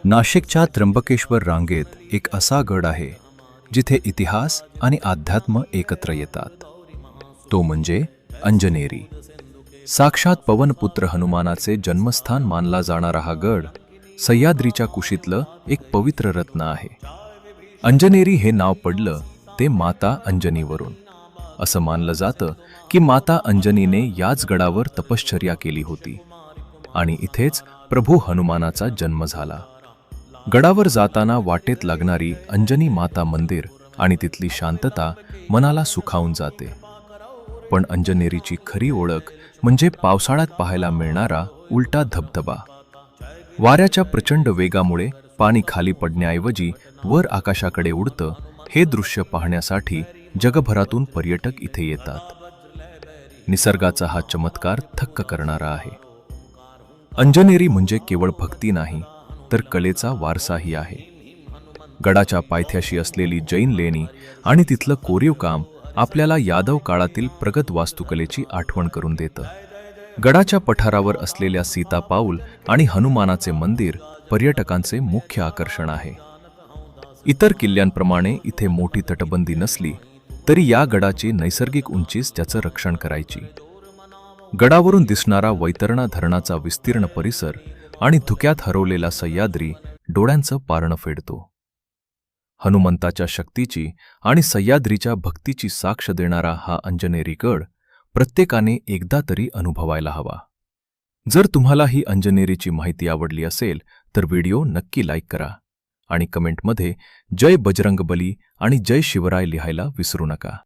नाशिकच्या त्र्यंबकेश्वर रांगेत एक असा गड आहे जिथे इतिहास आणि अध्यात्म एकत्र येतात. तो म्हणजे अंजनेरी. साक्षात पवनपुत्र हनुमानाचे जन्मस्थान मानला जाणारा हा गड सह्याद्रीच्या कुशीतलं एक पवित्र रत्न आहे. अंजनेरी हे नाव पडलं ते माता अंजनीवरून. असं मानलं जातं की माता अंजनीने याच गडावर तपश्चर्या केली होती आणि इथेच प्रभू हनुमानाचा जन्म झाला. गडावर जाताना वाटेत लागणारी अंजनी माता मंदिर आणि तिथली शांतता मनाला सुखावून जाते. पण अंजनेरीची खरी ओळख म्हणजे पावसाळ्यात पाहायला मिळणारा उलटा धबधबा. वाऱ्याच्या प्रचंड वेगामुळे पाणी खाली पडण्याऐवजी वर आकाशाकडे उडतं. हे दृश्य पाहण्यासाठी जगभरातून पर्यटक इथे येतात. निसर्गाचा हा चमत्कार थक्क करणारा आहे. अंजनेरी म्हणजे केवळ भक्ती नाही तर कलेचा वारसाही आहे. गडाच्या पायथ्याशी असलेली जैन लेणी आणि तिथलं कोरीव काम आपल्याला यादव काळातील प्रगत वास्तुकलेची आठवण करून देतं. गडाच्या पठारावर असलेल्या सीता पाऊल आणि हनुमानाचे मंदिर पर्यटकांचे मुख्य आकर्षण आहे. इतर किल्ल्यांप्रमाणे इथे मोठी तटबंदी नसली तरी या गडाची नैसर्गिक उंचीच त्याचं रक्षण करायची. गडावरून दिसणारा वैतरणा धरणाचा विस्तीर्ण परिसर आणि धुक्यात हरवलेला सह्याद्री डोळ्यांचं पारणं फेडतो. हनुमंताच्या शक्तीची आणि सह्याद्रीच्या भक्तीची साक्ष देणारा हा अंजनेरी गड प्रत्येकाने एकदा तरी अनुभवायला हवा. जर तुम्हाला ही अंजनेरीची माहिती आवडली असेल तर व्हिडिओ नक्की लाईक करा आणि कमेंटमध्ये जय बजरंगबली आणि जय शिवराय लिहायला विसरू नका.